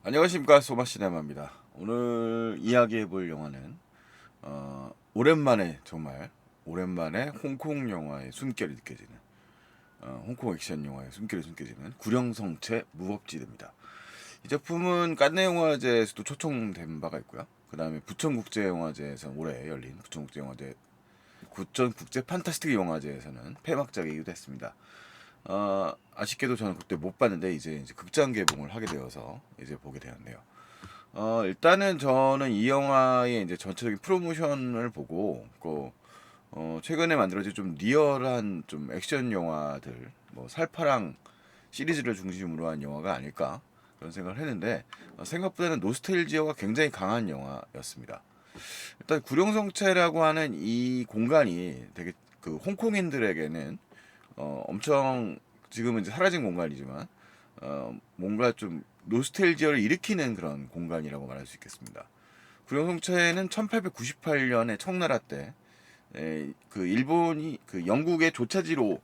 안녕하십니까, 소마시네마입니다. 오늘 이야기해볼 영화는 오랜만에, 정말 오랜만에 홍콩 영화의 숨결이 느껴지는, 홍콩 액션 영화의 숨결이 느껴지는 구령성체 무법지대입니다. 이 작품은 깐네 영화제에서도 초청된 바가 있고요. 그 다음에 부천국제영화제에서 올해 열린 부천국제 판타스틱 영화제에서는 폐막작이기도 했습니다. 아쉽게도 저는 그때 못 봤는데 이제 극장 개봉을 하게 되어서 이제 보게 되었네요. 일단은 저는 이 영화의 이제 전체적인 프로모션을 보고 최근에 만들어진 좀 리얼한 좀 액션 영화들, 뭐 살파랑 시리즈를 중심으로 한 영화가 아닐까 그런 생각을 했는데, 생각보다는 노스텔지어가 굉장히 강한 영화였습니다. 일단 구룡성체라고 하는 이 공간이 되게 그 홍콩인들에게는 엄청, 지금은 이제 사라진 공간이지만 뭔가 좀 노스텔지어를 일으키는 그런 공간이라고 말할 수 있겠습니다. 구룡성체는 1898년에 청나라 때 그 일본이 그 영국의 조차지로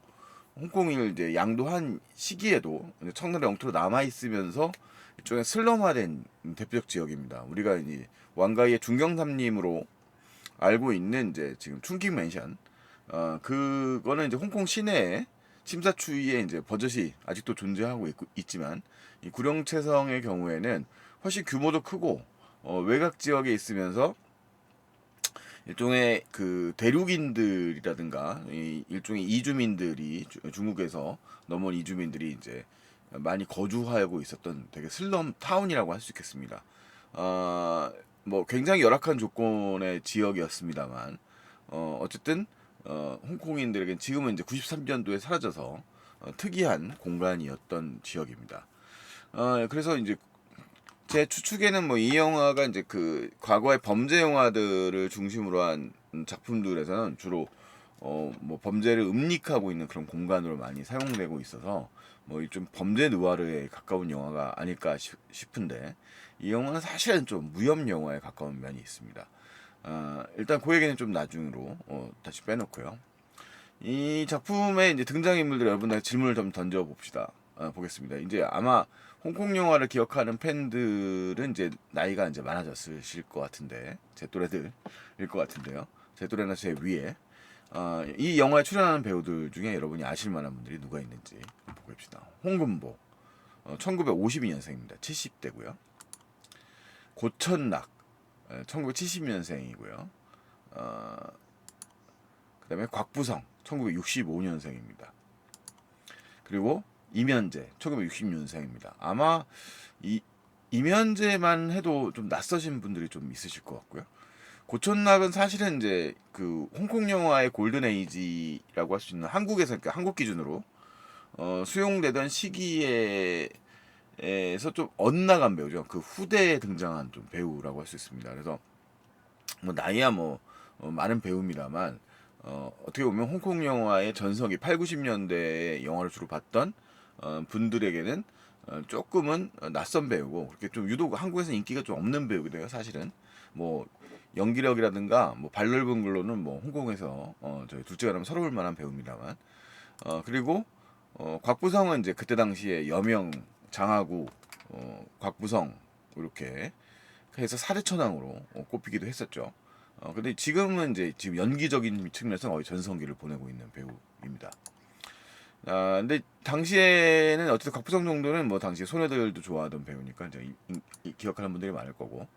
홍콩을 이제 양도한 시기에도 청나라 영토로 남아 있으면서 일종의 슬럼화된 대표적 지역입니다. 우리가 이제 왕가의 중경삼림으로 알고 있는 이제 지금 춘킹 맨션, 그거는 이제 홍콩 시내에 침사추이에 이제 버젓이 아직도 존재하고 있지만, 이 구룡채성의 경우에는 훨씬 규모도 크고 외곽 지역에 있으면서 일종의 그 대륙인들이라든가 이 일종의 이주민들이 중국에서 넘어온 이주민들이 이제 많이 거주하고 있었던 되게 슬럼 타운이라고 할 수 있겠습니다. 뭐 굉장히 열악한 조건의 지역이었습니다만, 어쨌든 홍콩인들에겐 지금은 이제 93년도에 사라져서 특이한 공간이었던 지역입니다. 그래서 이제 제 추측에는 뭐 이 영화가 이제 그 과거의 범죄 영화들을 중심으로 한 작품들에서는 주로 뭐 범죄를 음닉하고 있는 그런 공간으로 많이 사용되고 있어서 뭐 좀 범죄 느와르에 가까운 영화가 아닐까 싶은데, 이 영화는 사실은 좀 무협 영화에 가까운 면이 있습니다. 일단 그 얘기는 좀 나중으로 다시 빼놓고요. 이 작품의 이제 등장인물들 여러분들 질문을 좀 던져 봅시다. 보겠습니다. 이제 아마 홍콩 영화를 기억하는 팬들은 이제 나이가 이제 많아졌을 것 같은데, 제 또래들일 것 같은데요. 제 또래나 제 위에 이 영화에 출연하는 배우들 중에 여러분이 아실 만한 분들이 누가 있는지 보봅시다. 홍금보, 1952년생입니다. 70대고요. 고천락, 1970년생이고요. 그다음에 곽부성, 1965년생입니다. 그리고 이면재, 1960년생입니다. 아마 이 이면재만 해도 좀 낯서신 분들이 좀 있으실 것 같고요. 고촌락은 사실은 이제 그 홍콩 영화의 골든 에이지라고 할 수 있는 한국에서, 그러니까 한국 기준으로 수용되던 시기에 에서 좀 엇나간 배우죠. 그 후대에 등장한 좀 배우라고 할 수 있습니다. 그래서 뭐 나이야 뭐 많은 배우입니다만, 어떻게 보면 홍콩 영화의 전성기 8, 90년대의 영화를 주로 봤던 분들에게는 조금은 낯선 배우고, 그렇게 좀 유독 한국에서 인기가 좀 없는 배우거든요. 사실은 뭐 연기력이라든가 뭐 발넓은 걸로는 뭐 홍콩에서 저희 둘째가 라면 서러울 만한 배우입니다만, 그리고 곽부성은 이제 그때 당시에 여명 장하구, 곽부성 이렇게 해서 사대천왕으로 꼽히기도 했었죠. 근데 지금은 이제 지금 연기적인 측면에서 거의 전성기를 보내고 있는 배우입니다. 근데 당시에는 어쨌든 곽부성 정도는 뭐 당시 소녀들도 좋아하던 배우니까 이제 기억하는 분들이 많을 거고,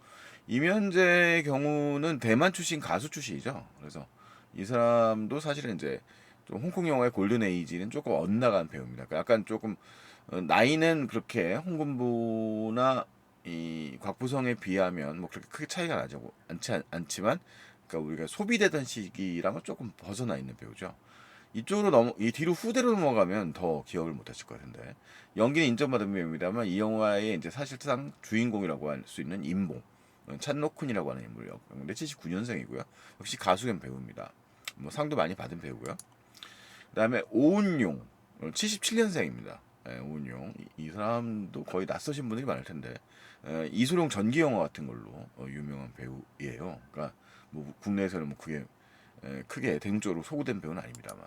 이면재의 경우는 대만 출신 가수 출신이죠. 그래서 이 사람도 사실은 이제 좀 홍콩 영화의 골든 에이지는 조금 엇나간 배우입니다. 그러니까 약간 조금 나이는 그렇게 홍금보나 이 곽부성에 비하면 뭐 그렇게 크게 차이가 나지 않지만, 그러니까 우리가 소비되던 시기랑은 조금 벗어나 있는 배우죠. 이쪽으로 이 뒤로 후대로 넘어가면 더 기억을 못 하실 것 같은데, 연기는 인정받은 배우입니다만 이 영화의 이제 사실상 주인공이라고 할 수 있는 임봉, 찬노쿤이라고 하는 인물이요. 근데 79년생이고요. 역시 가수 겸 배우입니다. 뭐 상도 많이 받은 배우고요. 그다음에 오은용, 77년생입니다. 오은용, 이 사람도 거의 낯서신 분들이 많을 텐데, 이소룡 전기 영화 같은 걸로 유명한 배우예요. 그러니까 뭐 국내에서는 뭐 그게 크게 대중적으로 소구된 배우는 아닙니다만.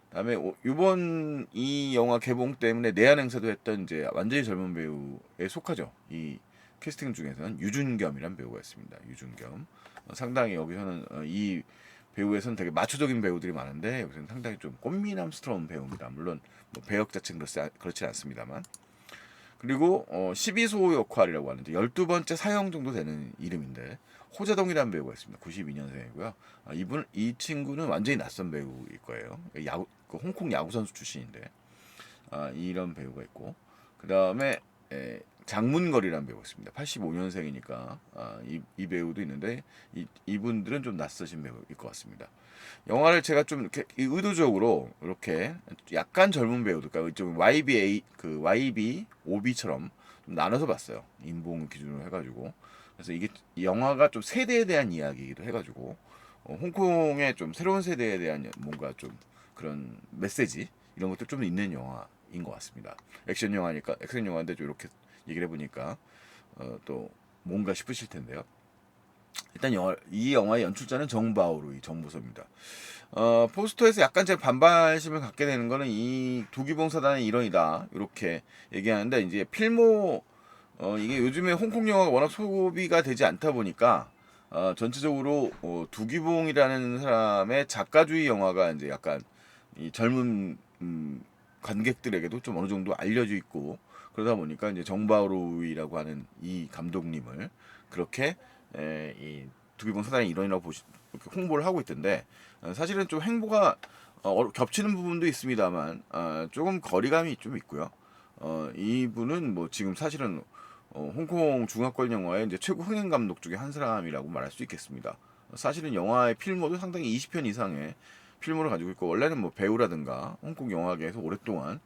그다음에 이번 이 영화 개봉 때문에 내한 행사도 했던 이제 완전히 젊은 배우에 속하죠. 이 캐스팅 중에서는 유준겸이라는 배우가 있습니다. 유준겸. 상당히 여기서는 이 배우에서는 되게 마초적인 배우들이 많은데 여기서는 상당히 좀 꽃미남스러운 배우입니다. 물론 뭐 배역 자체는 그렇지 않습니다만. 그리고 12소 역할이라고 하는데 12번째 사형 정도 되는 이름인데 호재동이라는 배우가 있습니다. 92년생이고요. 이 친구는 완전히 낯선 배우일 거예요. 홍콩 야구 선수 출신인데 이런 배우가 있고 그 다음에 장문걸이라는 배우가 있습니다. 85년생이니까 이 배우도 있는데 이분들은 좀 낯서신 배우일 것 같습니다. 영화를 제가 좀 이렇게 의도적으로 이렇게 약간 젊은 배우들, 그러니까 좀 YB, OB처럼 좀 나눠서 봤어요. 인봉 기준으로 해가지고. 그래서 이게 이 영화가 좀 세대에 대한 이야기이기도 해가지고 홍콩의 좀 새로운 세대에 대한 뭔가 좀 그런 메시지 이런 것도 좀 있는 영화인 것 같습니다. 액션 영화인데 좀 이렇게 얘기를 해보니까 또 뭔가 싶으실 텐데요. 일단 이 영화의 연출자는 정바오루이 정보섭입니다. 포스터에서 약간 제가 반발심을 갖게 되는 거는 이 두기봉사단의 일원이다 이렇게 얘기하는데 이제 필모 이게 요즘에 홍콩 영화가 워낙 소비가 되지 않다 보니까 전체적으로 두기봉이라는 사람의 작가주의 영화가 이제 약간 이 젊은 관객들에게도 좀 어느 정도 알려져 있고 그러다 보니까 이제 정바오루이라고 하는 이 감독님을 그렇게 이 두기봉 사단의 일원이라고 홍보를 하고 있던데 사실은 좀 행보가 겹치는 부분도 있습니다만 조금 거리감이 좀 있고요. 이분은 뭐 지금 사실은 홍콩 중화권 영화의 이제 최고 흥행 감독 중에 한 사람이라고 말할 수 있겠습니다. 사실은 영화의 필모도 상당히 20편 이상의 필모를 가지고 있고 원래는 뭐 배우라든가 홍콩 영화계에서 오랫동안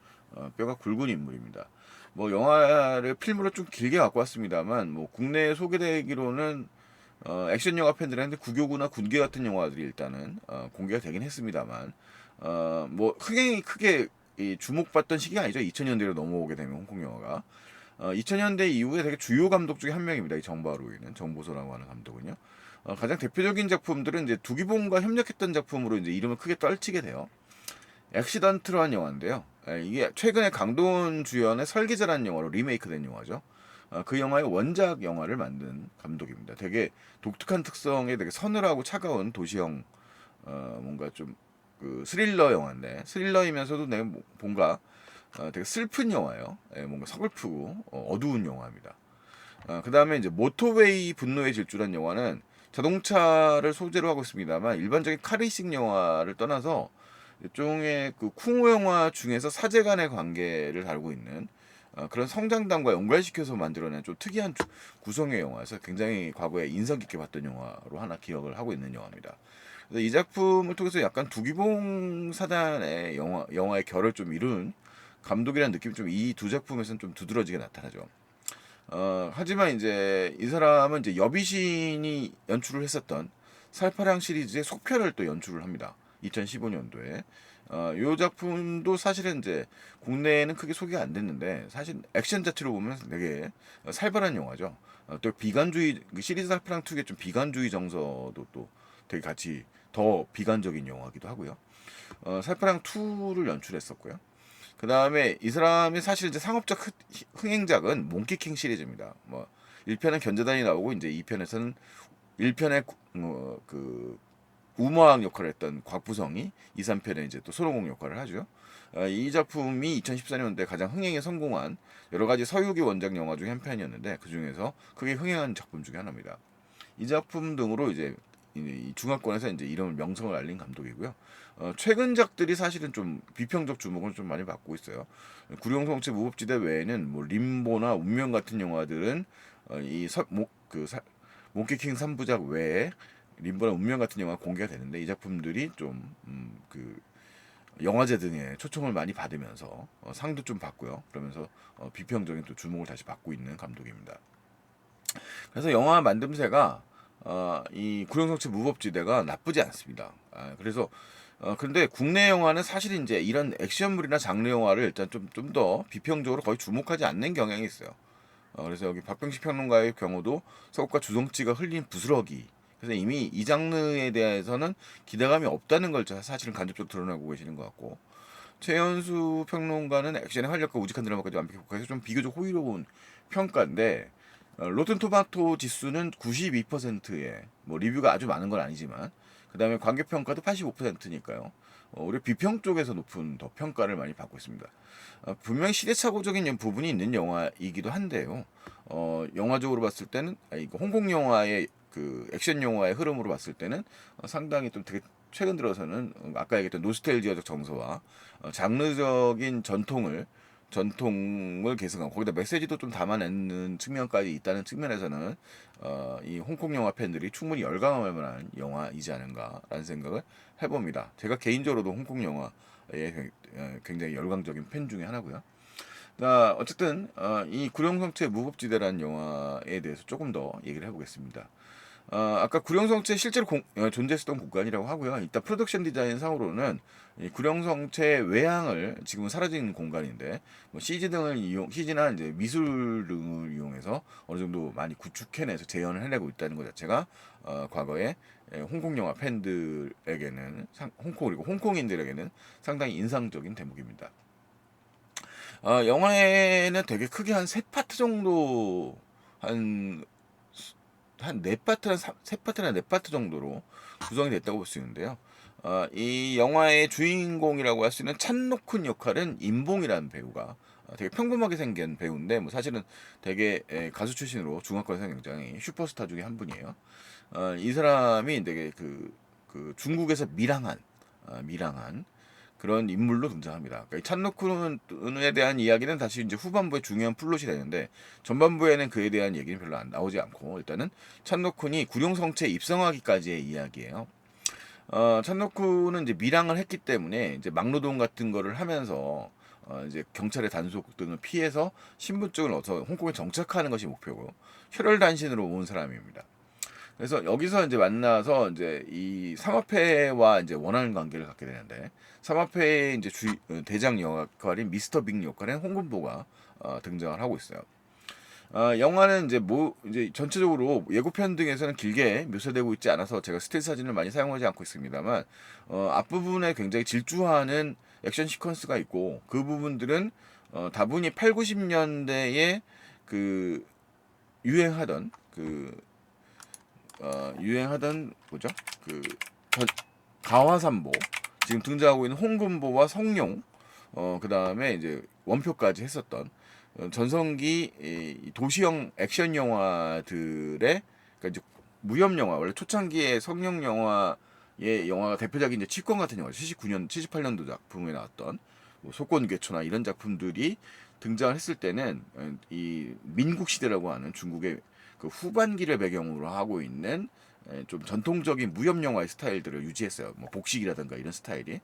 뼈가 굵은 인물입니다. 뭐 영화를 필모를 좀 길게 갖고 왔습니다만 뭐 국내에 소개되기로는 액션 영화 팬들한테 구교구나 군계 같은 영화들이 일단은 공개가 되긴 했습니다만 뭐 흥행이 크게 주목받던 시기가 아니죠. 2000년대로 넘어오게 되면 홍콩 영화가 2000년대 이후에 되게 주요 감독 중에 한 명입니다. 이 정바루이는 정보소라고 하는 감독은요. 가장 대표적인 작품들은 이제 두기봉과 협력했던 작품으로 이제 이름을 크게 떨치게 돼요. 액시던트라는 영화인데요. 이게 최근에 강동원 주연의 설계자라는 영화로 리메이크된 영화죠. 그 영화의 원작 영화를 만든 감독입니다. 되게 독특한 특성의 되게 서늘하고 차가운 도시형 뭔가 좀 그 스릴러 영화인데 스릴러이면서도 내가 뭔가 되게 슬픈 영화예요. 뭔가 서글프고 어두운 영화입니다. 그 다음에 이제 모토웨이 분노의 질주란 영화는 자동차를 소재로 하고 있습니다만 일반적인 카레이싱 영화를 떠나서 일종의 그 쿵호 영화 중에서 사제 간의 관계를 다루고 있는 그런 성장담과 연관시켜서 만들어낸 좀 특이한 구성의 영화여서 굉장히 과거에 인상 깊게 봤던 영화로 하나 기억을 하고 있는 영화입니다. 그래서 이 작품을 통해서 약간 두기봉 사단의 영화의 결을 좀 이룬 감독이라는 느낌이 좀 이 두 작품에서는 좀 두드러지게 나타나죠. 하지만 이제 이 사람은 이제 여비신이 연출을 했었던 살파랑 시리즈의 속편을 또 연출을 합니다. 2015년도에. 이 작품도 사실은 이제 국내에는 크게 소개가 안 됐는데 사실 액션 자체로 보면 되게 살벌한 영화죠. 또 비관주의 그 시리즈 살파랑 2의 좀 비관주의 정서도 또 되게 같이 더 비관적인 영화기도 하고요. 살파랑 2를 연출했었고요. 그 다음에 이 사람이 사실 이제 상업적 흥행작은 몽키킹 시리즈입니다. 뭐 1편은 견자단이 나오고 이제 2편에서는 1편에 그 우머왕 역할을 했던 곽부성이 2, 3편에 이제 또 손오공 역할을 하죠. 이 작품이 2014년도에 가장 흥행에 성공한 여러 가지 서유기 원작 영화 중에 한 편이었는데 그 중에서 크게 흥행한 작품 중에 하나입니다. 이 작품 등으로 이제 이 중화권에서 이제 이름을 명성을 알린 감독이고요. 최근작들이 사실은 좀 비평적 주목을 좀 많이 받고 있어요. 구룡성체 무법지대 외에는 뭐 림보나 운명 같은 영화들은 몽키킹 3부작 외에 림보나 운명 같은 영화 공개가 되는데 이 작품들이 좀 그 영화제 등에 초청을 많이 받으면서 상도 좀 받고요. 그러면서 비평적인 또 주목을 다시 받고 있는 감독입니다. 그래서 영화 만듦새가 이 구룡성체 무법지대가 나쁘지 않습니다. 그래서 근데 국내 영화는 사실 이제 이런 액션물이나 장르 영화를 일단 좀 더 비평적으로 거의 주목하지 않는 경향이 있어요. 그래서 여기 박병식 평론가의 경우도 서구과 주성치가 흘린 부스러기. 그래서 이미 이 장르에 대해서는 기대감이 없다는 걸 사실은 간접적으로 드러내고 계시는 것 같고 최연수 평론가는 액션의 활력과 우직한 드라마까지 완벽히 복합해서 좀 비교적 호의로운 평가인데 로튼토마토 지수는 92%에 뭐 리뷰가 아주 많은 건 아니지만 그다음에 관객 평가도 85%니까요. 오히려 비평 쪽에서 높은 더 평가를 많이 받고 있습니다. 분명히 시대착오적인 부분이 있는 영화이기도 한데요. 영화적으로 봤을 때는 이거 홍콩 영화의 그 액션 영화의 흐름으로 봤을 때는 상당히 좀 되게 최근 들어서는 아까 얘기했던 노스텔지아적 정서와 장르적인 전통을 계승하고 거기다 메시지도 좀 담아내는 측면까지 있다는 측면에서는 이 홍콩 영화 팬들이 충분히 열광할 만한 영화이지 않은가라는 생각을 해봅니다. 제가 개인적으로도 홍콩 영화에 굉장히 열광적인 팬 중에 하나고요. 어쨌든 이 구룡성체 무법지대라는 영화에 대해서 조금 더 얘기를 해보겠습니다. 아까 구룡성체 실제로 존재했었던 공간이라고 하고요. 이따 프로덕션 디자인 상으로는 이 구룡성체 외향을 지금은 사라진 공간인데 뭐 CG나 이제 미술 등을 이용해서 어느 정도 많이 구축해내서 재현을 해내고 있다는 것 자체가 과거에 홍콩 영화 팬들에게는 그리고 홍콩인들에게는 상당히 인상적인 대목입니다. 영화에는 되게 크게 한 세 파트 정도 한 네 파트, 세 파트나 네 파트 정도로 구성이 됐다고 볼 수 있는데요. 이 영화의 주인공이라고 할 수 있는 찬노쿤 역할은 임봉이라는 배우가 되게 평범하게 생긴 배우인데 뭐 사실은 되게 가수 출신으로 중화권에서 굉장히 슈퍼스타 중에 한 분이에요. 이 사람이 되게 그 중국에서 밀항한 그런 인물로 등장합니다. 그러니까 찬노쿤에 대한 이야기는 다시 이제 후반부에 중요한 플롯이 되는데 전반부에는 그에 대한 얘기는 별로 안 나오지 않고 일단은 찬노쿤이 구룡성체에 입성하기까지의 이야기예요. 찬노쿤은 이제 밀항을 했기 때문에 이제 막노동 같은 거를 하면서 이제 경찰의 단속 등을 피해서 신분증을 얻어서 홍콩에 정착하는 것이 목표고 혈혈단신으로 온 사람입니다. 그래서 여기서 이제 만나서 이제 이 삼합회와 이제 원하는 관계를 갖게 되는데 삼합회의 이제 대장 역할인 미스터 빅 역할인 홍금보가 등장을 하고 있어요. 영화는 이제 전체적으로 예고편 등에서는 길게 묘사되고 있지 않아서 제가 스틸 사진을 많이 사용하지 않고 있습니다만 앞부분에 굉장히 질주하는 액션 시퀀스가 있고 그 부분들은 다분히 8, 90년대에 그 유행하던 뭐죠? 그 가화산보 지금 등장하고 있는 홍금보와 성룡 그 다음에 이제 원표까지 했었던 전성기 이 도시형 액션 영화들의 그러니까 이제 무협 영화 원래 초창기의 성룡 영화가 대표작인 이제 치권 같은 영화 79년 78년도 작품에 나왔던 뭐 속건괴초나 이런 작품들이 등장을 했을 때는 이 민국 시대라고 하는 중국의 그 후반기를 배경으로 하고 있는 좀 전통적인 무협 영화의 스타일들을 유지했어요. 뭐 복식이라든가 이런 스타일이.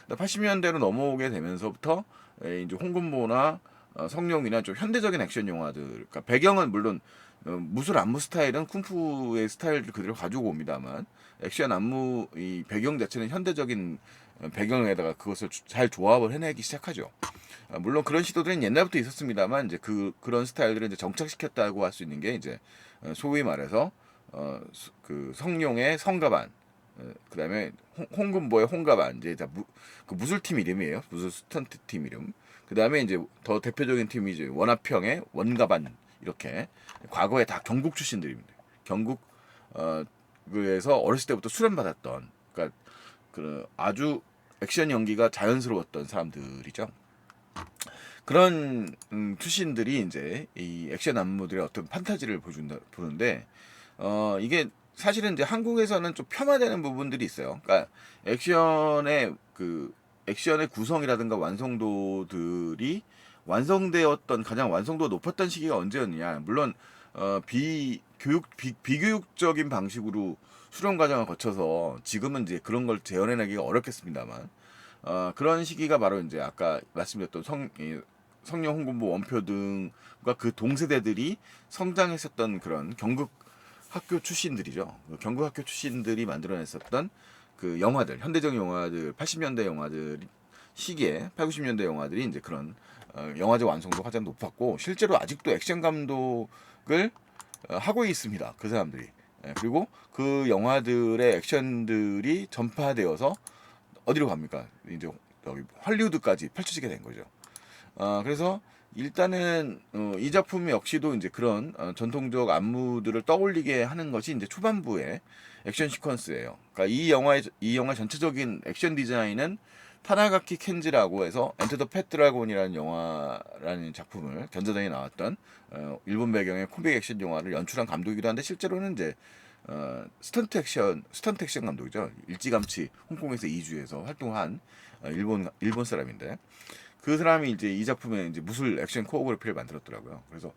80년대로 넘어오게 되면서부터 이제 홍금보나 성룡이나 좀 현대적인 액션 영화들, 그러니까 배경은 물론 무술 안무 스타일은 쿵푸의 스타일을 그대로 가지고 옵니다만 액션 안무 이 배경 자체는 현대적인 배경에다가 그것을 잘 조합을 해내기 시작하죠. 물론 그런 시도들은 옛날부터 있었습니다만 이제 그런 스타일들을 이제 정착시켰다고 할 수 있는 게 이제 소위 말해서 그 성룡의 성가반, 그다음에 홍금보의 홍가반 이제 그 무술팀 이름이에요. 무술 스턴트 팀 이름. 그다음에 이제 더 대표적인 팀이 이제 원화평의 원가반 이렇게 과거에 다 경국 출신들입니다. 경국 그래서 어렸을 때부터 수련받았던 그러니까 그 아주 액션 연기가 자연스러웠던 사람들이죠. 그런 출신들이 이제 이 액션 안무들의 어떤 판타지를 보는데 이게 사실은 이제 한국에서는 좀 폄하되는 부분들이 있어요. 그러니까 액션의 구성이라든가 완성도들이 완성되었던 가장 완성도가 높았던 시기가 언제였느냐. 물론 비교육적인 방식으로 수련 과정을 거쳐서 지금은 이제 그런 걸 재현해내기가 어렵겠습니다만 그런 시기가 바로 이제 아까 말씀드렸던 성령 홍금보 원표 등과 그 동세대들이 성장했었던 그런 경극 학교 출신들이죠. 경극 학교 출신들이 만들어냈었던 그 영화들, 현대적 영화들, 80년대 영화들 시기에 8, 90년대 영화들이 이제 그런 영화적 완성도가 가장 높았고 실제로 아직도 액션 감독을 하고 있습니다. 그 사람들이. 그리고 그 영화들의 액션들이 전파되어서 어디로 갑니까? 이제 여기 할리우드까지 펼쳐지게 된 거죠. 그래서 일단은 이 작품 역시도 이제 그런 전통적 안무들을 떠올리게 하는 것이 이제 초반부의 액션 시퀀스예요. 그러니까 이 영화 전체적인 액션 디자인은 타나가키 켄지라고 해서 엔터 더 팻 드래곤이라는 영화라는 작품을 견자단이 나왔던 일본 배경의 코믹 액션 영화를 연출한 감독이기도 한데 실제로는 이제 스턴트 액션 감독이죠. 일찌감치 홍콩에서 이주해서 활동한 일본 사람인데 그 사람이 이제 이 작품에 이제 무술 액션 코어그래피를 만들었더라고요. 그래서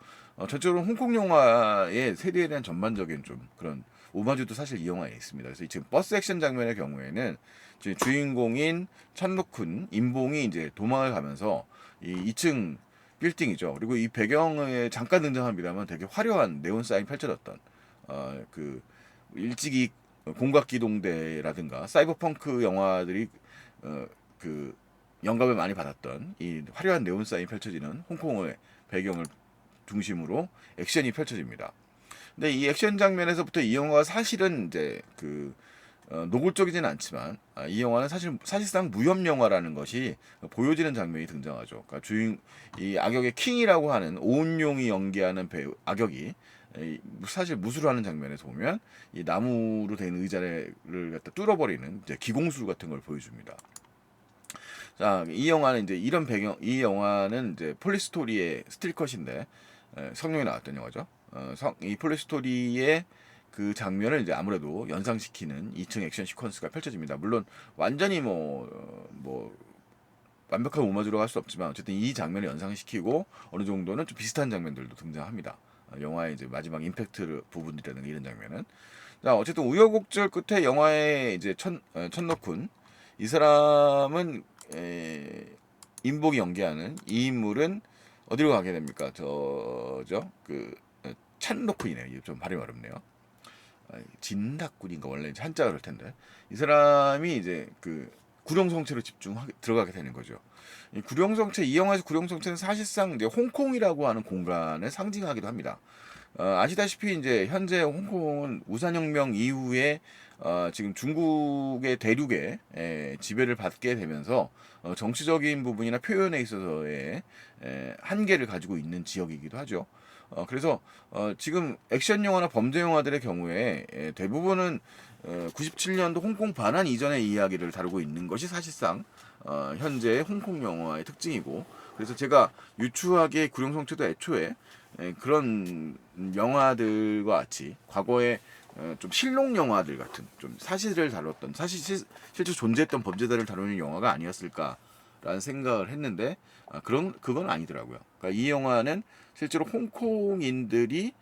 전적으로 홍콩 영화의 세계에 대한 전반적인 좀 그런 오마주도 사실 이 영화에 있습니다. 그래서 지금 버스 액션 장면의 경우에는 주인공인 찬록군 임봉이 이제 도망을 가면서 이 2층 빌딩이죠. 그리고 이 배경에 잠깐 등장합니다만 되게 화려한 네온 사인 펼쳐졌던 그 일찍이 공각기동대라든가 사이버펑크 영화들이 그 영감을 많이 받았던 이 화려한 네온 사인이 펼쳐지는 홍콩의 배경을 중심으로 액션이 펼쳐집니다. 근데 이 액션 장면에서부터 이 영화가 사실은 이제 노골적이지는 않지만 이 영화는 사실상 무협 영화라는 것이 보여지는 장면이 등장하죠. 그러니까 이 악역의 킹이라고 하는 오은용이 연기하는 배우 악역이 사실 무술을 하는 장면에서 보면 이 나무로 된 의자를 갖다 뚫어버리는 이제 기공술 같은 걸 보여줍니다. 자, 이 영화는 이제 이 영화는 이제 폴리스토리의 스틸컷인데 성룡이 나왔던 영화죠. 이 폴리스토리의 그 장면을 이제 아무래도 연상시키는 2층 액션 시퀀스가 펼쳐집니다. 물론 완전히 완벽한 오마주라고 할 수 없지만 어쨌든 이 장면을 연상시키고 어느 정도는 좀 비슷한 장면들도 등장합니다. 영화의 이제 마지막 임팩트 부분이라든가 이런 장면은. 자, 어쨌든 우여곡절 끝에 영화의 이제 천덕훈 이 사람은 인복이 연기하는 이 인물은 어디로 가게 됩니까? 저죠 찬노쿤이네. 이게 좀 발음이 어렵네요. 진닭군인가 원래 이제 한자가 그럴 텐데 이 사람이 이제 구룡성체로 들어가게 되는 거죠. 이 영화에서 구룡성체는 사실상 이제 홍콩이라고 하는 공간을 상징하기도 합니다. 아시다시피 이제 현재 홍콩은 우산혁명 이후에 지금 중국의 대륙에 지배를 받게 되면서 정치적인 부분이나 표현에 있어서의 한계를 가지고 있는 지역이기도 하죠. 그래서 지금 액션 영화나 범죄 영화들의 경우에 대부분은 97년도 홍콩 반환 이전의 이야기를 다루고 있는 것이 사실상 현재 홍콩 영화의 특징이고 그래서 제가 유추하기에 구룡성체도 애초에 그런 영화들과 같이 과거에 좀 실록 영화들 같은 좀 사실을 다뤘던 실제 존재했던 범죄자를 다루는 영화가 아니었을까라는 생각을 했는데 그건 아니더라고요. 그러니까 이 영화는 실제로 홍콩인들이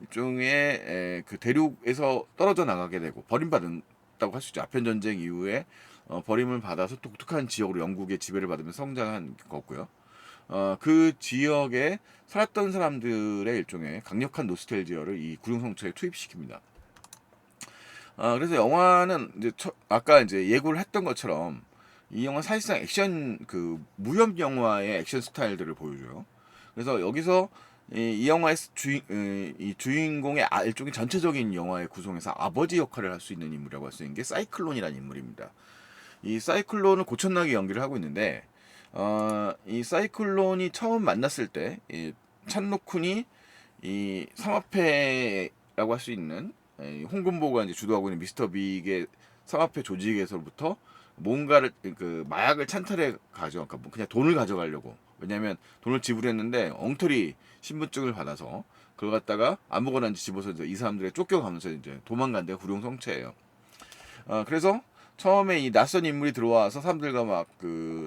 일종의 그 대륙에서 떨어져 나가게 되고 버림받았다고 할 수 있죠. 아편 전쟁 이후에 버림을 받아서 독특한 지역으로 영국의 지배를 받으면서 성장한 거고요. 그 지역에 살았던 사람들의 일종의 강력한 노스텔지어를 이 구룡성체에 투입시킵니다. 그래서 영화는 이제 아까 이제 예고를 했던 것처럼 이 영화 사실상 액션 무협 영화의 액션 스타일들을 보여줘요. 그래서 여기서 이 영화의 이 주인공의 일종의 전체적인 영화의 구성에서 아버지 역할을 할 수 있는 인물이라고 할 수 있는 게 사이클론이라는 인물입니다. 이 사이클론을 고천나게 연기를 하고 있는데 이 사이클론이 처음 만났을 때 찬노쿤이 이 삼합회라고 할 수 있는 홍금보가 이제 주도하고 있는 미스터 빅의 삼합회 조직에서부터 뭔가를 마약을 찬탈해 그러니까 그냥 돈을 가져가려고 왜냐하면 돈을 지불했는데 엉터리 신분증을 받아서 그걸 갖다가 아무거나 집어서 이제 이 사람들에 쫓겨가면서 이제 도망간 데가 구룡성체예요. 그래서 처음에 이 낯선 인물이 들어와서 사람들과 막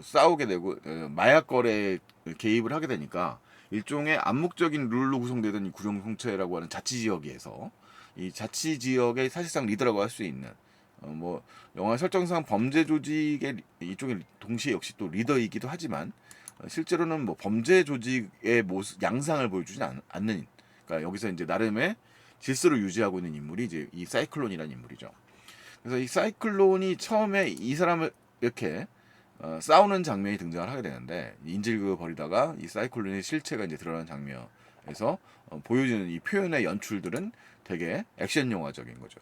싸우게 되고 마약 거래에 개입을 하게 되니까 일종의 암묵적인 룰로 구성되던 이 구룡성체라고 하는 자치 지역에서 이 자치 지역의 사실상 리더라고 할 수 있는 영화 설정상 범죄 조직의 이쪽에 동시에 역시 또 리더이기도 하지만 실제로는 범죄 조직의 양상을 보여주지 않는 그러니까 여기서 이제 나름의 질서를 유지하고 있는 인물이 이제 이 사이클론이라는 인물이죠. 그래서 이 사이클론이 처음에 이 사람을 이렇게 싸우는 장면이 등장을 하게 되는데 인질극을 벌이다가 이 사이클론의 실체가 이제 드러나는 장면에서 보여지는 이 표현의 연출들은 되게 액션 영화적인 거죠.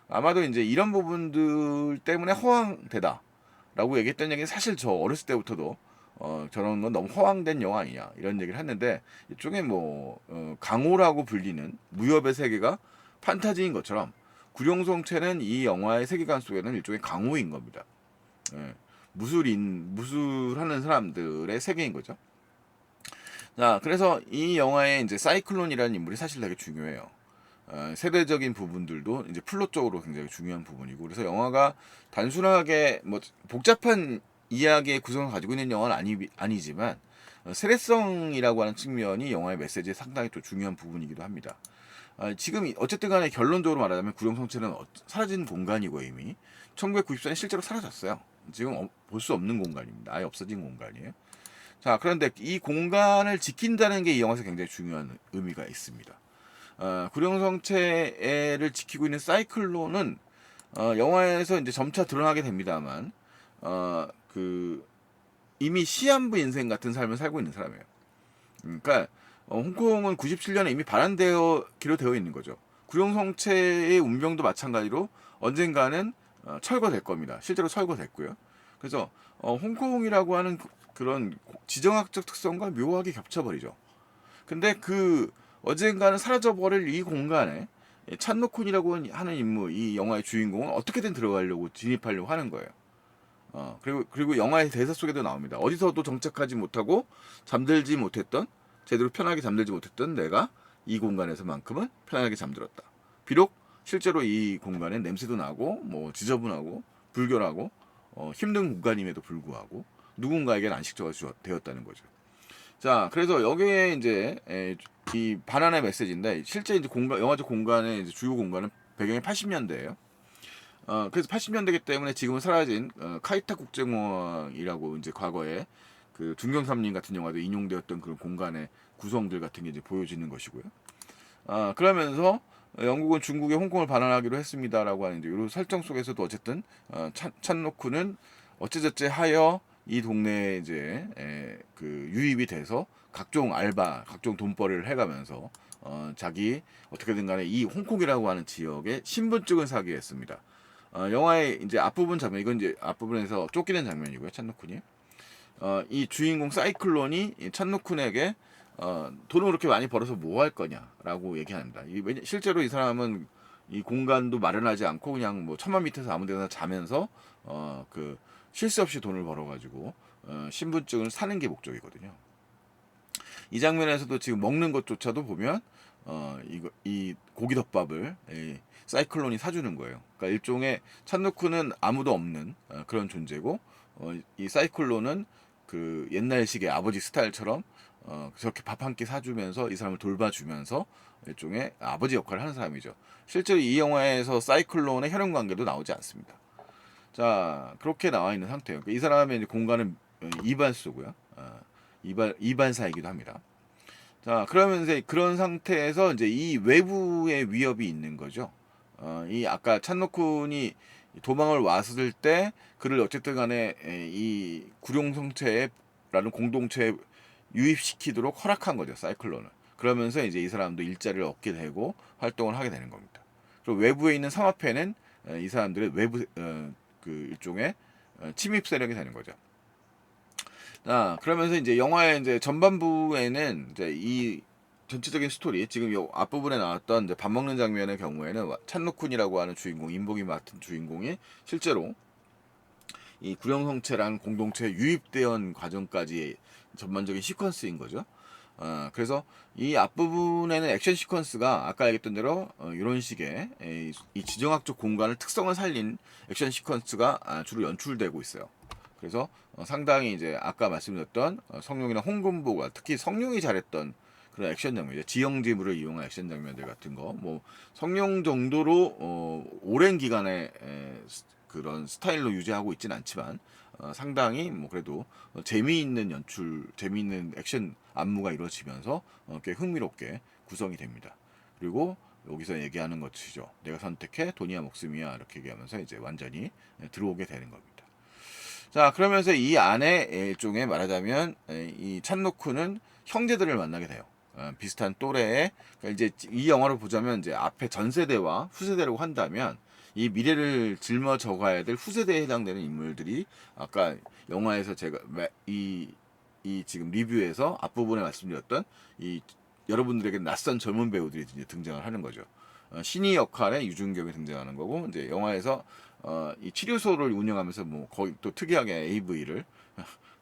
아마도 이제 이런 부분들 때문에 허황되다라고 얘기했던 얘기는 사실 저 어렸을 때부터도 저런 건 너무 허황된 영화 아니냐 이런 얘기를 했는데 일종의 뭐 강호라고 불리는 무협의 세계가 판타지인 것처럼 구룡성체는 이 영화의 세계관 속에는 일종의 강호인 겁니다. 예, 무술하는 사람들의 세계인 거죠. 자, 그래서 이 영화에 이제 사이클론이라는 인물이 사실 되게 중요해요. 세대적인 부분들도 이제 플롯적으로 굉장히 중요한 부분이고, 그래서 영화가 단순하게 뭐 복잡한 이야기의 구성을 가지고 있는 영화는 아니지만 세례성이라고 하는 측면이 영화의 메시지에 상당히 또 중요한 부분이기도 합니다. 지금 어쨌든 간에 결론적으로 말하자면 구룡성체는 사라진 공간이고 이미 1994년에 실제로 사라졌어요. 지금 볼 수 없는 공간입니다. 아예 없어진 공간이에요. 자, 그런데 이 공간을 지킨다는 게 이 영화에서 굉장히 중요한 의미가 있습니다. 구룡성체를 지키고 있는 사이클론은 영화에서 이제 점차 드러나게 됩니다만, 그 이미 시한부 인생 같은 삶을 살고 있는 사람이에요. 그러니까 홍콩은 97년에 이미 반환되기로 되어 있는 거죠. 구룡성체의 운명도 마찬가지로 언젠가는 철거될 겁니다. 실제로 철거됐고요. 그래서 홍콩이라고 하는 그런 지정학적 특성과 묘하게 겹쳐버리죠. 근데 그 언젠가는 사라져버릴 이 공간에 찬노쿤이라고 하는 인물, 이 영화의 주인공은 어떻게든 들어가려고 진입하려고 하는 거예요. 그리고 영화의 대사 속에도 나옵니다. 어디서도 정착하지 못하고 잠들지 못했던, 제대로 편하게 잠들지 못했던 내가 이 공간에서만큼은 편하게 잠들었다. 비록 실제로 이 공간에 냄새도 나고 뭐 지저분하고 불결하고 힘든 공간임에도 불구하고 누군가에게는 안식처가 되었다는 거죠. 자, 그래서 여기에 이제 이 바나나의 메시지인데, 실제 이제 영화적 공간의 이제 주요 공간은 배경이 80년대예요. 그래서 80년대이기 때문에 지금은 사라진 카이타 국제공원이라고 이제 과거에 그 중경삼림 같은 영화도 인용되었던 그런 공간의 구성들 같은 게 이제 보여지는 것이고요. 그러면서 영국은 중국의 홍콩을 반환하기로 했습니다라고 하는 이제 이런 설정 속에서도 어쨌든 찬노쿠는 어째저째 하여 이 동네에 이제 그 유입이 돼서 각종 알바, 각종 돈벌이를 해가면서 자기 어떻게든 간에 이 홍콩이라고 하는 지역에 신분증을 사기 했습니다. 영화의 이제 앞부분 장면, 이건 이제 앞부분에서 쫓기는 장면이고요, 찬노쿤이. 이 주인공 사이클론이 이 찬노쿤에게 돈을 그렇게 많이 벌어서 뭐 할 거냐라고 얘기합니다. 실제로 이 사람은 이 공간도 마련하지 않고 그냥 뭐 천만 밑에서 아무 데나 자면서 그 쉴 새 없이 돈을 벌어가지고 신분증을 사는 게 목적이거든요. 이 장면에서도 지금 먹는 것조차도 보면 이 고기덮밥을 사이클론이 사주는 거예요. 그러니까 일종의 찬누쿠는 아무도 없는 그런 존재고, 이 사이클론은 그 옛날식의 아버지 스타일처럼 저렇게 밥 한 끼 사주면서 이 사람을 돌봐주면서 일종의 아버지 역할을 하는 사람이죠. 실제로 이 영화에서 사이클론의 혈연 관계도 나오지 않습니다. 자, 그렇게 나와 있는 상태예요. 이 사람의 이제 공간은 이발소고요. 이발사이기도 합니다. 자, 그러면 이제 그런 상태에서 이제 이 외부의 위협이 있는 거죠. 이 아까 찬노쿤이 도망을 왔을 때 그를 어쨌든 간에 이 구룡성체라는 공동체에 유입시키도록 허락한 거죠, 사이클론을. 그러면서 이제 이 사람도 일자리를 얻게 되고 활동을 하게 되는 겁니다. 그리고 외부에 있는 상하패는 이 사람들의 외부 그 일종의 침입 세력이 되는 거죠. 그러면서 이제 영화의 이제 전반부에는 이제 이 전체적인 스토리, 지금 요 앞부분에 나왔던 이제 밥 먹는 장면의 경우에는 찬노쿤이라고 하는 주인공, 인복이 맡은 주인공이 실제로 이 구룡성체라는 공동체에 유입되어 과정까지 전반적인 시퀀스인 거죠. 그래서 이 앞부분에는 액션 시퀀스가 아까 얘기했던 대로 이런 식의 이 지정학적 공간을 특성을 살린 액션 시퀀스가 주로 연출되고 있어요. 그래서 상당히 이제 아까 말씀드렸던 성룡이나 홍금보가 특히 성룡이 잘했던 그런 액션 장면이죠. 지형지물을 이용한 액션 장면들 같은 거, 뭐 성룡 정도로 오랜 기간에 그런 스타일로 유지하고 있진 않지만 상당히 뭐 그래도 재미있는 연출, 재미있는 액션 안무가 이루어지면서 꽤 흥미롭게 구성이 됩니다. 그리고 여기서 얘기하는 것이죠. 내가 선택해 돈이야 목숨이야 이렇게 얘기하면서 이제 완전히 들어오게 되는 겁니다. 자, 그러면서 이 안에 일종의 말하자면 이 찬노쿠는 형제들을 만나게 돼요. 비슷한 또래의, 그러니까 이제 이 영화를 보자면 이제 앞에 전 세대와 후세대라고 한다면 이 미래를 짊어져 가야 될 후세대에 해당되는 인물들이 아까 영화에서 제가 이 이 지금 리뷰에서 앞부분에 말씀드렸던 이 여러분들에게 낯선 젊은 배우들이 이제 등장을 하는 거죠. 신이 역할의 유준겸이 등장하는 거고, 이제 영화에서 이 치료소를 운영하면서 뭐 거의 또 특이하게 AV를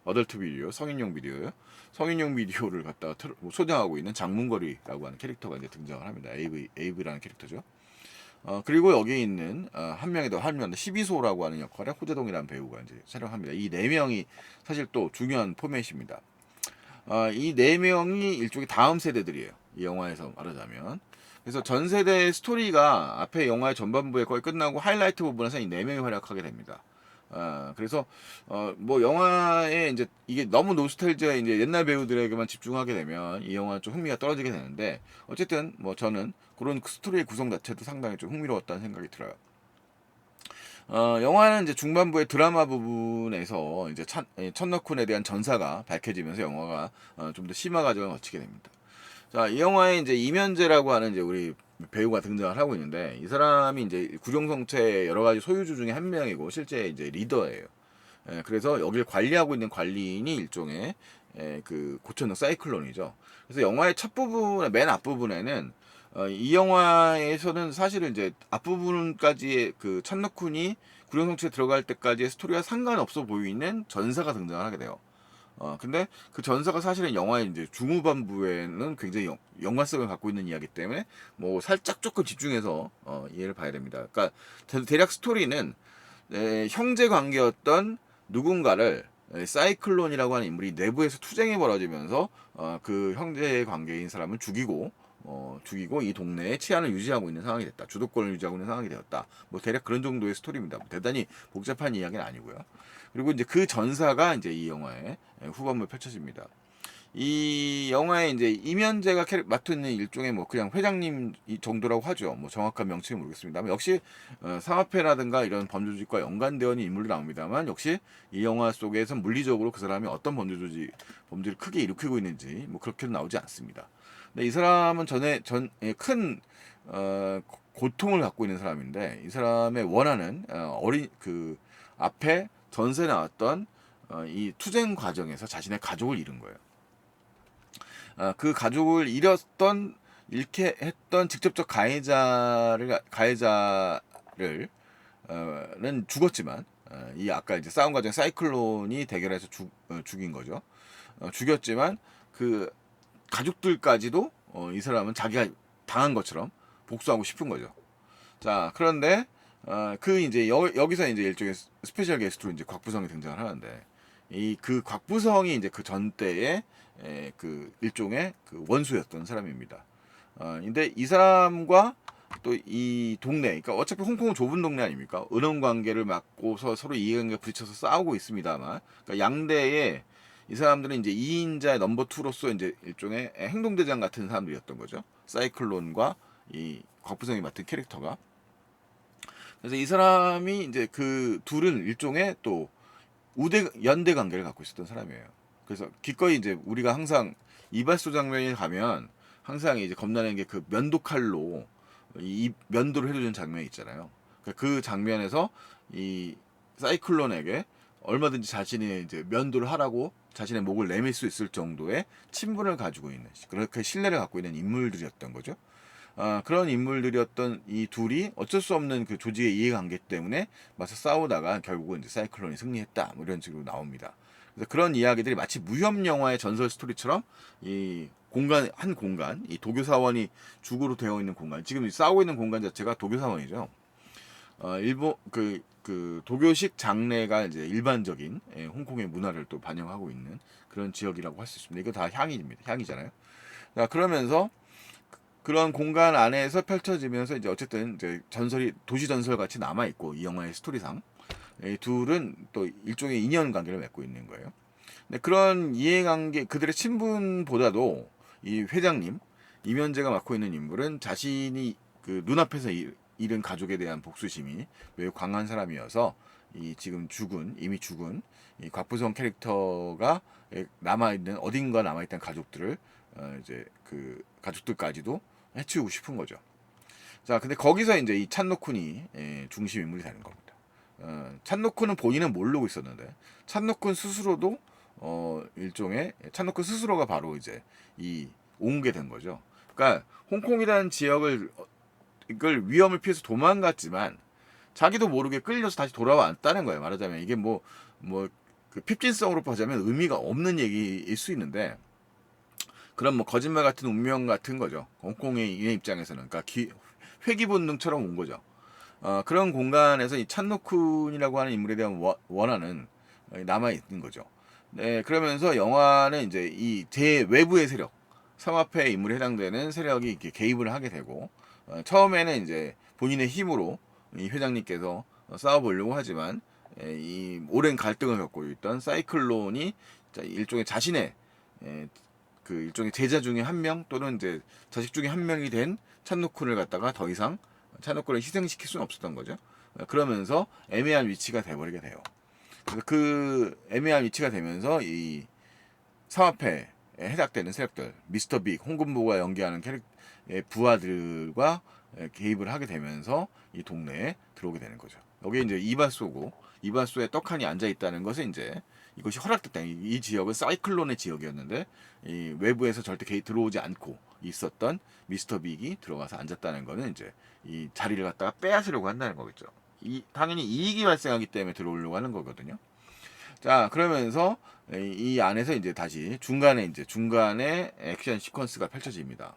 어덜트 비디오, 성인용 비디오요. 성인용 비디오를 갖다가 뭐 소장하고 있는 장문거리라고 하는 캐릭터가 이제 등장을 합니다. AV라는 캐릭터죠. 그리고 여기 있는 한 명이 더 하면 12소라고 하는 역할에 호재동이라는 배우가 이제 촬영합니다. 이 네 명이 사실 또 중요한 포맷입니다. 이 네 명이 일종의 다음 세대들이에요. 이 영화에서 말하자면. 그래서 전 세대의 스토리가 앞에 영화의 전반부에 거의 끝나고 하이라이트 부분에서 이 네 명이 활약하게 됩니다. 그래서 뭐 영화에 이제 이게 너무 노스텔지에 이제 옛날 배우들에게만 집중하게 되면 이 영화 좀 흥미가 떨어지게 되는데, 어쨌든 뭐 저는 그런 스토리의 구성 자체도 상당히 좀 흥미로웠다는 생각이 들어요. 영화는 이제 중반부의 드라마 부분에서 이제 천너쿤에 대한 전사가 밝혀지면서 영화가 좀 더 심화 과정을 거치게 됩니다. 자, 이 영화에 이제 이면재라고 하는 이제 우리 배우가 등장을 하고 있는데, 이 사람이 이제 구룡성체 여러 가지 소유주 중에 한 명이고 실제 이제 리더예요. 그래서 여기를 관리하고 있는 관리인이 일종의 그 고천능 사이클론이죠. 그래서 영화의 첫 부분, 맨 앞부분에는 이 영화에서는 사실은 이제 앞부분까지의 그 찬너쿤이 구룡성체에 들어갈 때까지의 스토리와 상관없어 보이는 전사가 등장을 하게 돼요. 근데 그 전사가 사실은 영화의 이제 중후반부에는 굉장히 연관성을 갖고 있는 이야기 때문에 뭐 살짝 조금 집중해서 이해를 봐야 됩니다. 그러니까 대략 스토리는 형제 관계였던 누군가를 사이클론이라고 하는 인물이 내부에서 투쟁이 벌어지면서 그 형제 관계인 사람을 죽이고 이 동네에 치안을 유지하고 있는 상황이 됐다. 주도권을 유지하고 있는 상황이 되었다. 뭐 대략 그런 정도의 스토리입니다. 대단히 복잡한 이야기는 아니고요. 그리고 이제 그 전사가 이제 이 영화의 후반부에 펼쳐집니다. 이 영화에 이제 이면재가 맡은 일종의 뭐 그냥 회장님 정도라고 하죠. 뭐 정확한 명칭은 모르겠습니다만, 역시 상합회라든가 이런 범죄조직과 연관되어 있는 인물도 나옵니다만, 역시 이 영화 속에서 물리적으로 그 사람이 어떤 범죄를 크게 일으키고 있는지 뭐 그렇게는 나오지 않습니다. 근데 이 사람은 큰 고통을 갖고 있는 사람인데, 이 사람의 원하는 어린 그 앞에 전세 나왔던 이 투쟁 과정에서 자신의 가족을 잃은 거예요. 그 가족을 잃게 했던 직접적 가해자를 는 죽었지만, 이 아까 이제 싸움 과정 사이클론이 대결해서 죽인 거죠. 죽였지만 그 가족들까지도 이 사람은 자기가 당한 것처럼 복수하고 싶은 거죠. 자, 그런데 그 이제 여기서 이제 일종의 스페셜 게스트로 이제 곽부성이 등장을 하는데, 이 그 곽부성이 이제 그 전때의 그 일종의 그 원수였던 사람입니다. 근데 이 사람과 또 이 동네, 그러니까 어차피 홍콩은 좁은 동네 아닙니까? 은원 관계를 맡고서 서로 이해관계 부딪혀서 싸우고 있습니다만, 그러니까 양대의 이 사람들은 이제 2인자의 넘버 2로서 이제 일종의 행동대장 같은 사람들이었던 거죠. 사이클론과 이 곽부성이 맡은 캐릭터가. 그래서 이 사람이 이제 그 둘은 일종의 또 연대 관계를 갖고 있었던 사람이에요. 그래서 기꺼이 이제 우리가 항상 이발소 장면에 가면 항상 이제 겁나는 게 그 면도칼로 이 면도를 해주는 장면이 있잖아요. 그 장면에서 이 사이클론에게 얼마든지 자신이 이제 면도를 하라고 자신의 목을 내밀 수 있을 정도의 친분을 가지고 있는, 그렇게 신뢰를 갖고 있는 인물들이었던 거죠. 그런 인물들이었던 이 둘이 어쩔 수 없는 그 조직의 이해관계 때문에 맞서 싸우다가 결국은 이제 사이클론이 승리했다, 뭐 이런 식으로 나옵니다. 그래서 그런 이야기들이 마치 무협 영화의 전설 스토리처럼 이 공간, 이 도교사원이 주구로 되어 있는 공간, 지금 싸우고 있는 공간 자체가 도교사원이죠. 일본 그 도교식 장례가 이제 일반적인 홍콩의 문화를 또 반영하고 있는 그런 지역이라고 할 수 있습니다. 이거 다 향이잖아요. 자, 그러면서 그런 공간 안에서 펼쳐지면서 이제 어쨌든 이제 도시 전설 같이 남아 있고, 이 영화의 스토리상 이 둘은 또 일종의 인연 관계를 맺고 있는 거예요. 근데 그런 이해관계, 그들의 친분보다도 이 회장님 이면재가 맡고 있는 인물은 자신이 그 눈앞에서 잃은 가족에 대한 복수심이 매우 강한 사람이어서 이 지금 이미 죽은 이 곽부성 캐릭터가 어딘가 남아있던 가족들을 이제 그 가족들까지도 해치우고 싶은 거죠. 자, 근데 거기서 이제 이 찬노쿤이 중심 인물이 되는 겁니다. 찬노쿤은 본인은 모르고 있었는데, 찬노쿤 스스로도 일종의 찬노크 스스로가 바로 이제 온 게 된 거죠. 그러니까 홍콩이라는 지역을 이걸 위험을 피해서 도망갔지만 자기도 모르게 끌려서 다시 돌아왔다는 거예요. 말하자면 이게 그 핍진성으로 보자면 의미가 없는 얘기일 수 있는데 그런 뭐 거짓말 같은 운명 같은 거죠. 홍콩의 입장에서는 그러니까 회귀 본능처럼 온 거죠. 그런 공간에서 이 찬노쿤이라고 하는 인물에 대한 원한은 남아 있는 거죠. 네, 그러면서 영화는 이제 이 외부의 세력, 성화폐 인물에 해당되는 세력이 이렇게 개입을 하게 되고 처음에는 이제 본인의 힘으로 이 회장님께서 싸워보려고 하지만 이 오랜 갈등을 겪고 있던 사이클론이 일종의 자신의 그 일종의 제자 중에 한 명 또는 이제 자식 중에 한 명이 된 찬노쿤을 갖다가 더 이상 찬노쿤을 희생시킬 수는 없었던 거죠. 그러면서 애매한 위치가 돼버리게 돼요. 그래서 그 애매한 위치가 되면서 이 사화폐에 해당되는 세력들, 미스터 빅, 홍금보가 연기하는 부하들과 개입을 하게 되면서 이 동네에 들어오게 되는 거죠. 여기에 이제 이발소에 떡하니 앉아 있다는 것은 이제 이것이 허락됐다. 이 지역은 사이클론의 지역이었는데 이 외부에서 절대 들어오지 않고 있었던 미스터 빅이 들어가서 앉았다는 거는 이제 이 자리를 갖다가 빼앗으려고 한다는 거겠죠. 당연히 이익이 발생하기 때문에 들어오려고 하는 거거든요. 자, 그러면서 이 안에서 이제 다시 중간에 액션 시퀀스가 펼쳐집니다.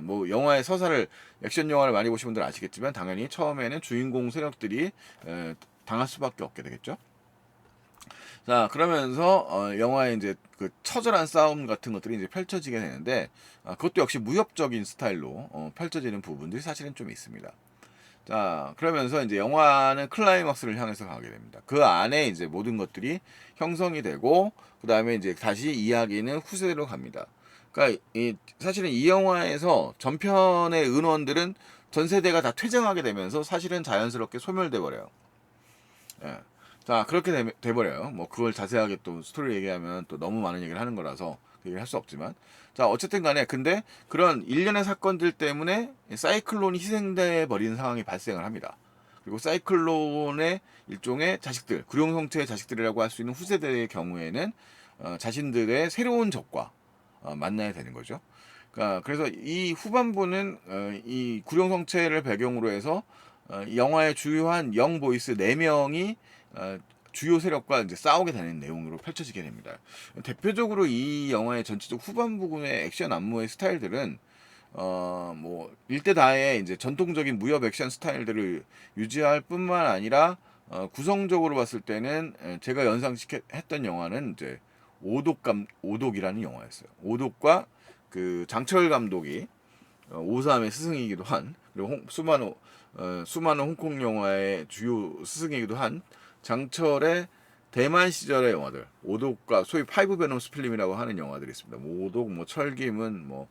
뭐 영화의 서사를 액션 영화를 많이 보신 분들 아시겠지만 당연히 처음에는 주인공 세력들이 당할 수밖에 없게 되겠죠. 자, 그러면서 영화의 이제 그 처절한 싸움 같은 것들이 이제 펼쳐지게 되는데 그것도 역시 무협적인 스타일로 펼쳐지는 부분들이 사실은 좀 있습니다. 자, 그러면서 이제 영화는 클라이막스를 향해서 가게 됩니다. 그 안에 이제 모든 것들이 형성이 되고, 그 다음에 이제 다시 이야기는 후세대로 갑니다. 그러니까 사실은 이 영화에서 전편의 은원들은 전 세대가 다 퇴장하게 되면서 사실은 자연스럽게 소멸돼 버려요. 예. 자, 그렇게 돼버려요. 뭐 그걸 자세하게 또 스토리 얘기하면 또 너무 많은 얘기를 하는 거라서 그 얘기를 할 수 없지만, 자, 어쨌든 간에 근데 그런 일련의 사건들 때문에 사이클론이 희생돼 버리는 상황이 발생을 합니다. 그리고 사이클론의 일종의 자식들, 구룡성체의 자식들이라고 할 수 있는 후세대의 경우에는 자신들의 새로운 적과 만나야 되는 거죠. 그러니까 그래서 이 후반부는 이 구룡성체를 배경으로 해서 영화의 주요한 영 보이스 4명이 주요 세력과 이제 싸우게 되는 내용으로 펼쳐지게 됩니다. 대표적으로 이 영화의 전체적 후반 부분의 액션 안무의 스타일들은 뭐 일대 다의 이제 전통적인 무협 액션 스타일들을 유지할 뿐만 아니라 구성적으로 봤을 때는 제가 연상했던 영화는 이제 오독이라는 영화였어요. 오독과 그 장철 감독이 오삼의 스승이기도 한 그리고 수많은 홍콩 영화의 주요 스승이기도 한 장철의 대만 시절의 영화들 오독과 소위 파이브 베놈스 필름이라고 하는 영화들이 있습니다. 뭐 오독, 뭐 철기문, 뭐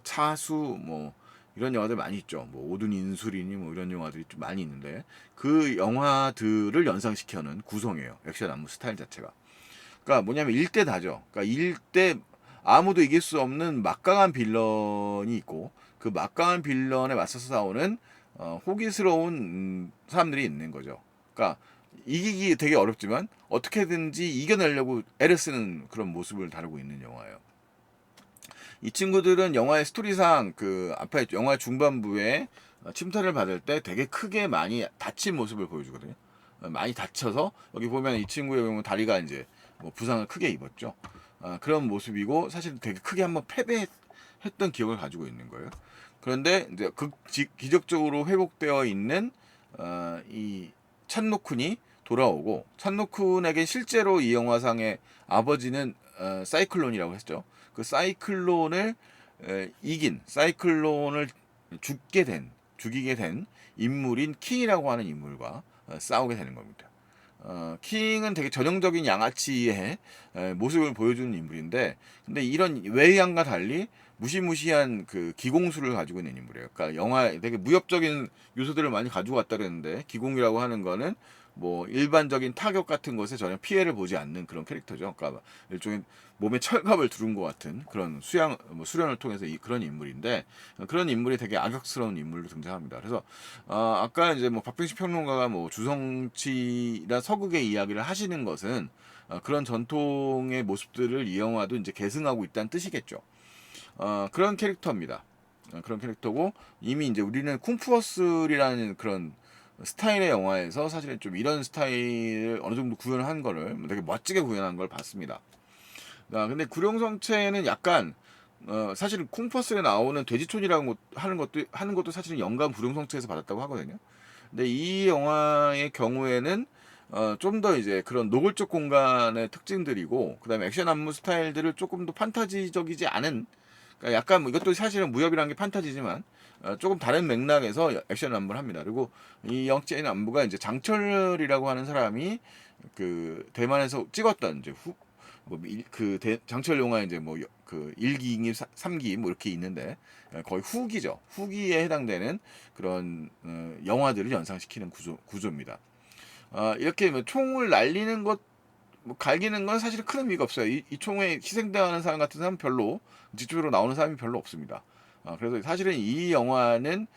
차수, 뭐 이런 영화들 많이 있죠. 뭐 오둔 인술이니 뭐 이런 영화들이 좀 많이 있는데 그 영화들을 연상시켜는 구성이에요. 액션 안무 스타일 자체가. 그러니까 뭐냐면 일대다죠. 그러니까 일대 아무도 이길 수 없는 막강한 빌런이 있고 그 막강한 빌런에 맞서서 싸우는 호기스러운 사람들이 있는 거죠. 그러니까 이기기 되게 어렵지만 어떻게든지 이겨내려고 애를 쓰는 그런 모습을 다루고 있는 영화예요. 이 친구들은 영화의 스토리상 그 앞에 영화 중반부에 침탈을 받을 때 되게 크게 많이 다친 모습을 보여주거든요. 많이 다쳐서 여기 보면 이 친구의 경우 다리가 이제 뭐 부상을 크게 입었죠. 그런 모습이고 사실 되게 크게 한번 패배했던 기억을 가지고 있는 거예요. 그런데 이제 기적적으로 회복되어 있는 이 찬노쿤이 돌아오고 찬노쿤에게 실제로 이 영화상의 아버지는 사이클론이라고 했죠. 그 사이클론을 이긴 사이클론을 죽이게 된 인물인 킹이라고 하는 인물과 싸우게 되는 겁니다. 킹은 되게 전형적인 양아치의 모습을 보여주는 인물인데 근데 이런 외양과 달리 무시무시한 그 기공술을 가지고 있는 인물이에요. 그러니까 영화에 되게 무협적인 요소들을 많이 가지고 왔다 그랬는데 기공이라고 하는 거는 뭐 일반적인 타격 같은 것에 전혀 피해를 보지 않는 그런 캐릭터죠. 그러니까 일종의 몸에 철갑을 두른 것 같은 그런 수련을 통해서 그런 인물인데 그런 인물이 되게 악역스러운 인물로 등장합니다. 그래서 아까 이제 뭐 박병식 평론가가 뭐 주성치나 서극의 이야기를 하시는 것은 그런 전통의 모습들을 이 영화도 이제 계승하고 있다는 뜻이겠죠. 그런 캐릭터입니다. 그런 캐릭터고 이미 이제 우리는 쿵푸어스리라는 그런 스타일의 영화에서 사실은 좀 이런 스타일을 어느 정도 구현한 거를 되게 멋지게 구현한 걸 봤습니다. 근데 구룡성체는 약간 사실 쿵푸어스에 나오는 돼지촌이라고 하는 것도 사실은 영감 구룡성체에서 받았다고 하거든요. 근데 이 영화의 경우에는 좀 더 이제 그런 노골적 공간의 특징들이고 그다음에 액션 안무 스타일들을 조금 더 판타지적이지 않은 그러니까 약간 뭐 이것도 사실은 무협이라는 게 판타지지만 조금 다른 맥락에서 액션 안무를 합니다. 그리고 이 영적인 안무가 이제 장철이라고 하는 사람이 그 대만에서 찍었던 이제 장철 영화 이제 뭐 그 1기, 2기, 3기 뭐 이렇게 있는데 거의 후기죠. 후기에 해당되는 그런 영화들을 연상시키는 구조입니다. 이렇게 뭐 총을 날리는 것, 뭐 갈기는 건 사실 큰 의미가 없어요. 이 총에 희생당하는 사람 같은 사람은 별로 직접적으로 나오는 사람이 별로 없습니다. 그래서 사실은 이 영화는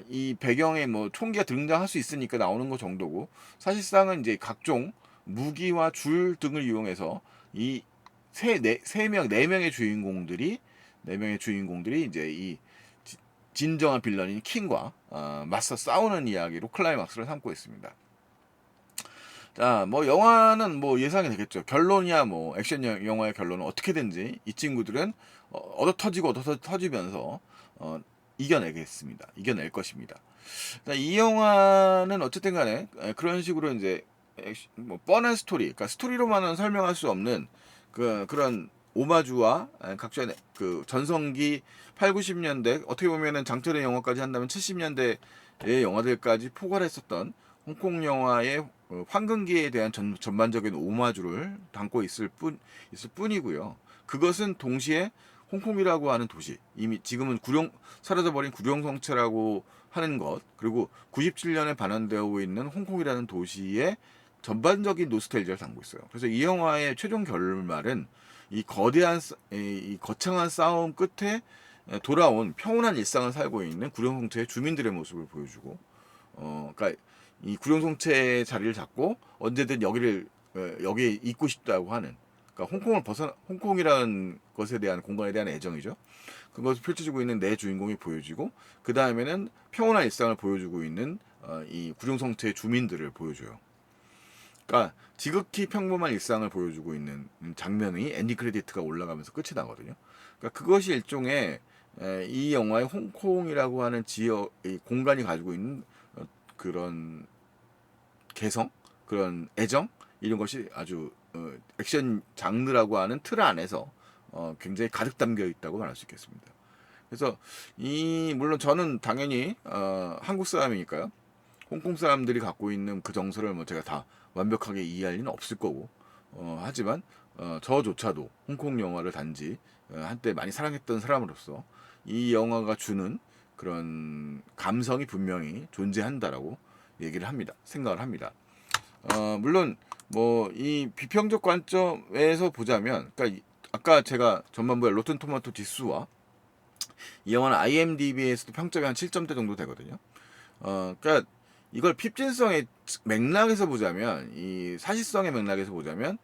이 배경에 뭐 총기가 등장할 수 있으니까 나오는 것 정도고 사실상은 이제 각종 무기와 줄 등을 이용해서 이 네 명의 주인공들이 이제 이 진정한 빌런인 킹과 맞서 싸우는 이야기로 클라이막스를 삼고 있습니다. 자, 뭐 영화는 뭐 예상이 되겠죠. 결론이야 뭐 액션 영화의 결론은 어떻게든지 이 친구들은 얻어 터지면서 이겨내겠습니다. 이겨낼 것입니다. 자, 이 영화는 어쨌든 간에 그런 식으로 이제 뭐 뻔한 스토리, 그러니까 스토리로만은 설명할 수 없는 그런 오마주와 각종 그 전성기 8, 90년대 어떻게 보면은 장철의 영화까지 한다면 70년대의 영화들까지 포괄했었던 홍콩 영화의 황금기에 대한 전반적인 오마주를 담고 있을 뿐이고요. 그것은 동시에 홍콩이라고 하는 도시, 이미 지금은 사라져버린 구룡성체라고 하는 것, 그리고 97년에 반환되어 있는 홍콩이라는 도시의 전반적인 노스텔지를 담고 있어요. 그래서 이 영화의 최종 결말은 이 거창한 싸움 끝에 돌아온 평온한 일상을 살고 있는 구룡성체의 주민들의 모습을 보여주고, 그러니까 이 구룡성체의 자리를 잡고 언제든 여기에 있고 싶다고 하는, 그러니까 홍콩이라는 것에 대한 공간에 대한 애정이죠. 그것을 펼쳐지고 있는 내 주인공이 보여지고 그 다음에는 평온한 일상을 보여주고 있는 이 구룡성체의 주민들을 보여줘요. 그러니까 지극히 평범한 일상을 보여주고 있는 장면이 엔딩 크레디트가 올라가면서 끝이 나거든요. 그러니까 그것이 일종의 이 영화의 홍콩이라고 하는 지역 공간이 가지고 있는 그런 개성, 그런 애정 이런 것이 아주 액션 장르라고 하는 틀 안에서 굉장히 가득 담겨 있다고 말할 수 있겠습니다. 그래서 물론 저는 당연히 한국 사람이니까요. 홍콩 사람들이 갖고 있는 그 정서를 뭐 제가 다 완벽하게 이해할 리는 없을 거고 하지만 저조차도 홍콩 영화를 단지 한때 많이 사랑했던 사람으로서 이 영화가 주는 그런 감성이 분명히 존재한다라고 얘기를 합니다. 생각을 합니다. 물론 뭐 이 비평적 관점에서 보자면, 그러니까 아까 제가 전반부에 로튼 토마토 지수와 이 영화는 IMDb에서도 평점이 한 7점대 정도 되거든요. 그러니까 이걸 핍진성의 맥락에서 보자면, 이 사실성의 맥락에서 보자면,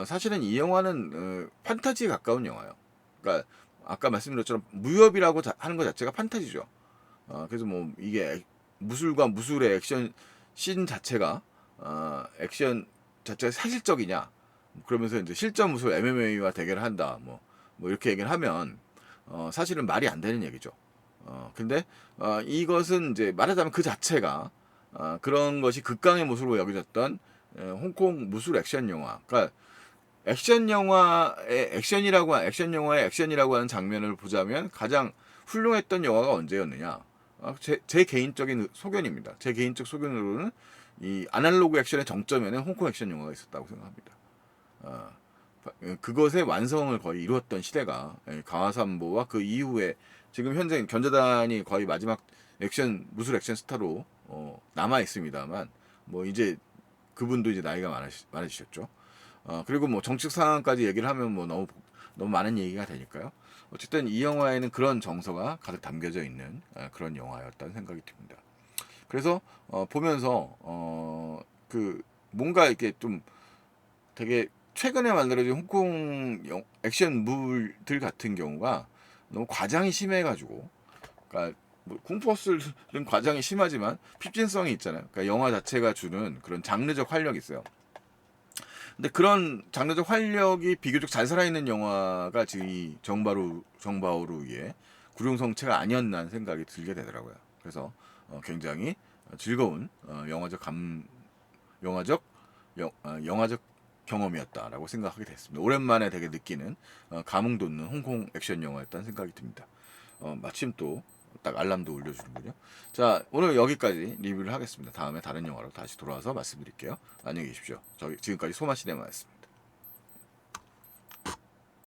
사실은 이 영화는 판타지에 가까운 영화예요. 그러니까 아까 말씀드린 것처럼 무협이라고 하는 것 자체가 판타지죠. 그래서 뭐 이게 무술과 무술의 액션 씬 자체가 액션 자체가 사실적이냐, 그러면서 이제 실전 무술 MMA와 대결을 한다, 뭐 이렇게 얘기를 하면 사실은 말이 안 되는 얘기죠. 근데 이것은 이제 말하자면 그 자체가 그런 것이 극강의 모습으로 여겨졌던 홍콩 무술 액션 영화. 그러니까 액션 영화의 액션이라고 하는 장면을 보자면 가장 훌륭했던 영화가 언제였느냐? 제 개인적인 소견입니다. 제 개인적 소견으로는 이 아날로그 액션의 정점에는 홍콩 액션 영화가 있었다고 생각합니다. 그것의 완성을 거의 이루었던 시대가 강화산보와 그 이후에 지금 현재 견자단이 거의 마지막 무술 액션 스타로 남아 있습니다만 뭐 이제 그분도 이제 나이가 많으시셨죠. 그리고 뭐 정책 상황까지 얘기를 하면 뭐 너무 많은 얘기가 되니까요. 어쨌든 이 영화에는 그런 정서가 가득 담겨져 있는 그런 영화였다는 생각이 듭니다. 그래서 보면서 그 뭔가 이렇게 좀 되게 최근에 만들어진 홍콩 액션물들 같은 경우가 너무 과장이 심해가지고, 그러니까 뭐 궁포스는 과장이 심하지만 핍진성이 있잖아요. 그러니까 영화 자체가 주는 그런 장르적 활력이 있어요. 근데 그런 장르적 활력이 비교적 잘 살아있는 영화가 지금 이 정바오루의 구룡성체가 아니었나 하는 생각이 들게 되더라고요. 그래서 굉장히 즐거운 영화적 영화적 경험이었다라고 생각하게 됐습니다. 오랜만에 되게 느끼는 감흥 돋는 홍콩 액션 영화였다는 생각이 듭니다. 마침 또 딱 알람도 울려주는군요. 자, 오늘 여기까지 리뷰를 하겠습니다. 다음에 다른 영화로 다시 돌아와서 말씀드릴게요. 안녕히 계십시오. 지금까지 소마시네마였습니다.